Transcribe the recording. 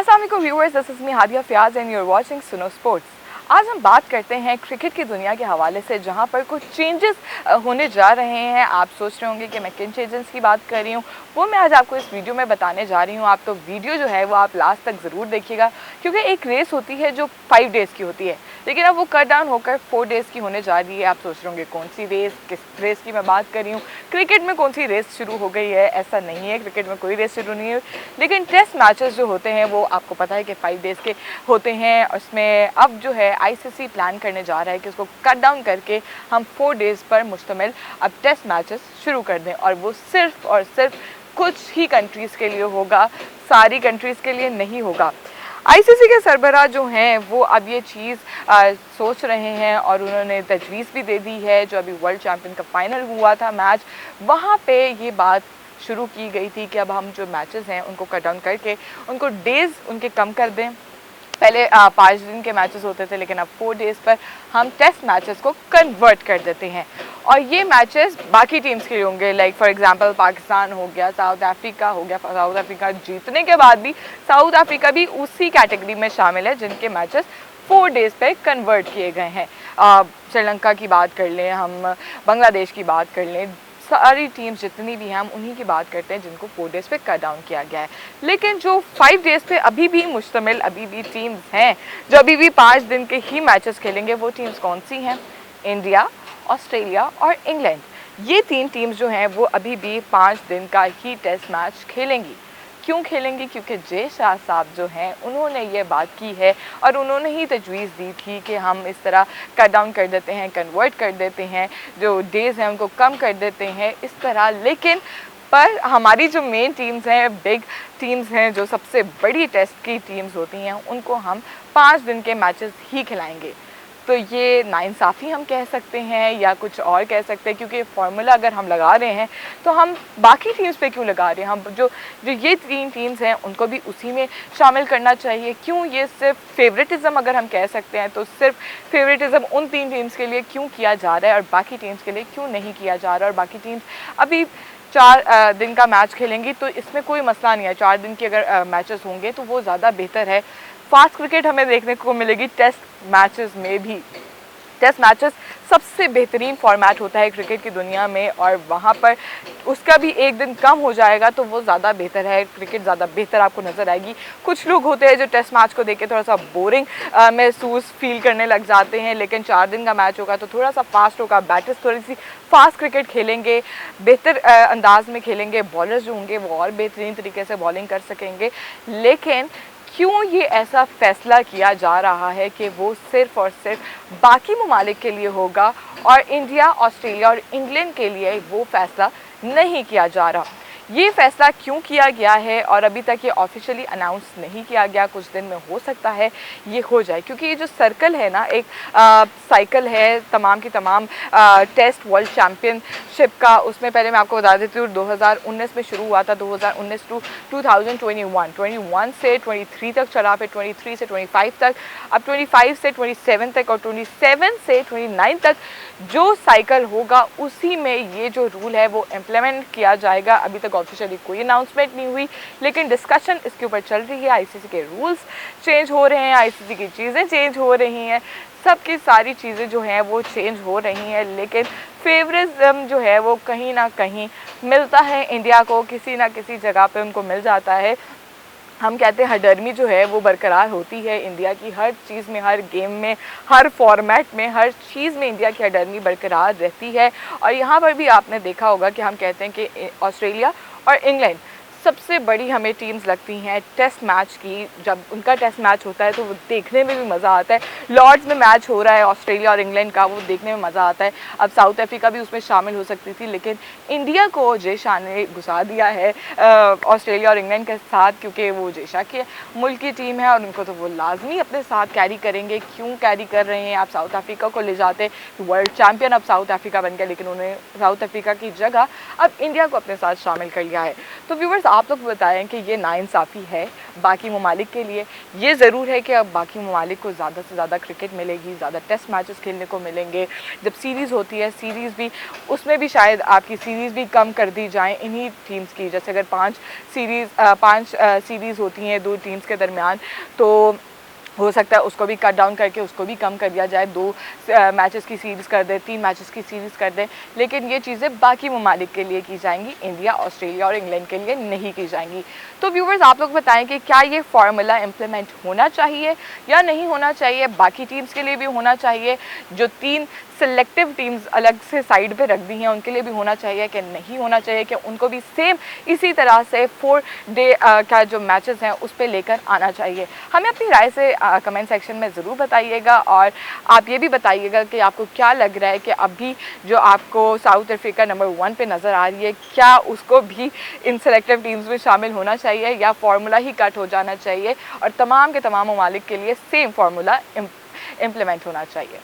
अस्सलाम वालेकुम viewers, this is me Hadia Fayyaz and you are watching Suno sports. आज हम बात करते हैं क्रिकेट की दुनिया के हवाले से, जहां पर कुछ चेंजेस होने जा रहे हैं। आप सोच रहे होंगे कि मैं किन चेंजेस की बात कर रही हूं, वो मैं आज आपको इस वीडियो में बताने जा रही हूं। आप तो वीडियो जो है वो आप लास्ट तक ज़रूर देखिएगा, क्योंकि एक रेस होती है जो 5 डेज़ की होती है, लेकिन अब वो कट डाउन होकर 4 डेज़ की होने जा रही है। आप सोच रहे होंगे कौन सी रेस, किस रेस की मैं बात कर रही हूँ, क्रिकेट में कौन सी रेस शुरू हो गई है। ऐसा नहीं है, क्रिकेट में कोई रेस शुरू नहीं है, लेकिन टेस्ट मैचेस जो होते हैं वो आपको पता है कि 5 डेज़ के होते हैं। उसमें अब जो है आईसीसी प्लान करने जा रहा है कि उसको कट डाउन करके हम 4 डेज़ पर मुश्तमिल अब टेस्ट मैचेस शुरू कर दें, और वो सिर्फ और सिर्फ कुछ ही कंट्रीज़ के लिए होगा, सारी कंट्रीज़ के लिए नहीं होगा। आईसीसी के सरबराह जो हैं वो अब ये चीज़ सोच रहे हैं, और उन्होंने तजवीज़ भी दे दी है। जो अभी वर्ल्ड चैम्पियन का फाइनल हुआ था मैच, वहाँ पे ये बात शुरू की गई थी कि अब हम जो मैचेस हैं उनको कट डाउन करके उनको डेज़ उनके कम कर दें। पहले 5 दिन के मैचेस होते थे, लेकिन अब 4 डेज़ पर हम टेस्ट मैचेस को कन्वर्ट कर देते हैं, और ये मैचेस बाकी टीम्स के लिए होंगे। लाइक फॉर एग्जांपल पाकिस्तान हो गया, साउथ अफ्रीका हो गया। साउथ अफ्रीका जीतने के बाद भी साउथ अफ्रीका भी उसी कैटेगरी में शामिल है जिनके मैचेस 4 डेज़ पे कन्वर्ट किए गए हैं। श्रीलंका की बात कर लें, हम बांग्लादेश की बात कर लें, सारी टीम्स जितनी भी हैं हम उन्हीं की बात करते हैं जिनको 4 डेज़ पे कट डाउन किया गया है। लेकिन जो 5 डेज़ पे अभी भी मुश्तमिल अभी भी टीम्स हैं जो अभी भी 5 दिन के ही मैचेस खेलेंगे, वो टीम्स कौन सी हैं? इंडिया, ऑस्ट्रेलिया और इंग्लैंड। ये 3 टीम्स जो हैं वो अभी भी 5 दिन का ही टेस्ट मैच खेलेंगी। क्यों खेलेंगी? क्योंकि जे शाह साहब जो हैं उन्होंने ये बात की है, और उन्होंने ही तजवीज़ दी थी कि हम इस तरह कट डाउन कर देते हैं, कन्वर्ट कर देते हैं, जो डेज़ हैं उनको कम कर देते हैं इस तरह। लेकिन पर हमारी जो मेन टीम्स हैं, बिग टीम्स हैं, जो सबसे बड़ी टेस्ट की टीम्स होती हैं, उनको हम 5 दिन के मैचेस ही खिलाएंगे। तो ये नाइंसाफ़ी हम कह सकते हैं या कुछ और कह सकते हैं, क्योंकि फार्मूला अगर हम लगा रहे हैं तो हम बाकी टीम्स पे क्यों लगा रहे हैं? हम जो जो ये 3 टीम्स हैं उनको भी उसी में शामिल करना चाहिए। क्यों ये सिर्फ फेवरेटिज़म, अगर हम कह सकते हैं तो सिर्फ फेवरेटिज़म उन 3 टीम्स के लिए क्यों किया जा रहा है और बाकी टीम्स के लिए क्यों नहीं किया जा रहा है? और बाकी टीम्स अभी 4 दिन का मैच खेलेंगी, तो इसमें कोई मसला नहीं है। 4 दिन के अगर मैचेस होंगे तो वो ज़्यादा बेहतर है। फास्ट क्रिकेट हमें देखने को मिलेगी टेस्ट मैचेस में भी। टेस्ट मैचेस सबसे बेहतरीन फॉर्मेट होता है क्रिकेट की दुनिया में, और वहाँ पर उसका भी एक दिन कम हो जाएगा तो वो ज़्यादा बेहतर है। क्रिकेट ज़्यादा बेहतर आपको नज़र आएगी। कुछ लोग होते हैं जो टेस्ट मैच को देख के थोड़ा सा बोरिंग महसूस फील करने लग जाते हैं, लेकिन 4 दिन का मैच होगा तो थोड़ा सा फास्ट होगा। बैटर्स थोड़ी सी फास्ट क्रिकेट खेलेंगे, बेहतर अंदाज में खेलेंगे। बॉलर्स जो होंगे वो और बेहतरीन तरीके से बॉलिंग कर सकेंगे। लेकिन क्यों ये ऐसा फ़ैसला किया जा रहा है कि वो सिर्फ़ और सिर्फ बाकी ममालिक के लिए होगा, और इंडिया, ऑस्ट्रेलिया और इंग्लैंड के लिए वो फ़ैसला नहीं किया जा रहा? ये फ़ैसला क्यों किया गया है और अभी तक ये ऑफिशियली अनाउंस नहीं किया गया? कुछ दिन में हो सकता है ये हो जाए, क्योंकि ये जो सर्कल है ना, एक साइकिल है तमाम की तमाम टेस्ट वर्ल्ड चैम्पियनशिप का। उसमें पहले मैं आपको बता देती हूँ 2019 में शुरू हुआ था। 2019 टू 2021 से 23 तक चला, फिर 23 से 25 तक, अब 25 से 27 तक, और 27 से 29 तक जो साइकिल होगा उसी में ये जो रूल है वो इम्प्लीमेंट किया जाएगा। अभी तक ऑफिशियली कोई अनाउंसमेंट नहीं हुई, लेकिन डिस्कशन इसके ऊपर चल रही है। आईसीसी के रूल्स चेंज हो रहे हैं, आईसीसी की चीज़ें चेंज हो रही हैं, सबकी सारी चीज़ें जो हैं वो चेंज हो रही हैं, लेकिन फेवरिज्म जो है वो कहीं ना कहीं मिलता है इंडिया को, किसी ना किसी जगह पे उनको मिल जाता है। हम कहते हैं हरदर्मी जो है वो बरकरार होती है इंडिया की, हर चीज़ में, हर गेम में, हर फॉर्मेट में, हर चीज़ में इंडिया की हरदर्मी बरकरार रहती है। और यहाँ पर भी आपने देखा होगा कि हम कहते हैं कि ऑस्ट्रेलिया और इंग्लैंड सबसे बड़ी हमें टीम्स लगती हैं टेस्ट मैच की। जब उनका टेस्ट मैच होता है तो वो देखने में भी मज़ा आता है। लॉर्ड्स में मैच हो रहा है ऑस्ट्रेलिया और इंग्लैंड का, वो देखने में मज़ा आता है। अब साउथ अफ्रीका भी उसमें शामिल हो सकती थी, लेकिन इंडिया को जे शाह ने घुसा दिया है ऑस्ट्रेलिया और इंग्लैंड के साथ, क्योंकि वो जे शाह के मुल्क की टीम है और उनको तो वो लाजमी अपने साथ कैरी करेंगे। क्यों कैरी कर रहे हैं? आप साउथ अफ्रीका को ले जाते, वर्ल्ड चैम्पियन अब साउथ अफ्रीका बन गया, लेकिन उन्होंने साउथ अफ्रीका की जगह अब इंडिया को अपने साथ शामिल कर लिया है। तो व्यूवर्स, आप लोग बताएं कि ये नाइंसाफ़ी है बाकी ममालिक के लिए। ये ज़रूर है कि अब बाकी ममालिक को ज़्यादा से ज़्यादा क्रिकेट मिलेगी, ज़्यादा टेस्ट मैचेस खेलने को मिलेंगे। जब सीरीज़ होती है, सीरीज़ भी उसमें भी शायद आपकी सीरीज़ भी कम कर दी जाए इन्हीं टीम्स की। जैसे अगर 5 सीरीज़ होती हैं 2 टीम्स के दरमियान, तो हो सकता है उसको भी कट डाउन करके उसको भी कम कर दिया जाए, 2 मैचेस की सीरीज़ कर दें, 3 मैचेस की सीरीज़ कर दें। लेकिन ये चीज़ें बाकी ममालिक के लिए की जाएंगी, इंडिया, ऑस्ट्रेलिया और इंग्लैंड के लिए नहीं की जाएंगी। तो व्यूवर्स, आप लोग बताएं कि क्या ये फार्मूला इम्प्लीमेंट होना चाहिए या नहीं होना चाहिए, बाकी टीम्स के लिए भी होना चाहिए, जो 3 सिलेक्टिव टीम्स अलग से साइड पे रख दी हैं उनके लिए भी होना चाहिए कि नहीं होना चाहिए, कि उनको भी सेम इसी तरह से 4 डे का जो मैचेस हैं उस पर लेकर आना चाहिए। हमें अपनी राय से कमेंट सेक्शन में ज़रूर बताइएगा, और आप ये भी बताइएगा कि आपको क्या लग रहा है कि अभी जो आपको साउथ अफ्रीका नंबर 1 पे नज़र आ रही है, क्या उसको भी इन सेलेक्टिव टीम्स में शामिल होना चाहिए या फार्मूला ही कट हो जाना चाहिए और तमाम के तमाम ममालिक के लिए सेम फार्मूला इम्प्लीमेंट होना चाहिए।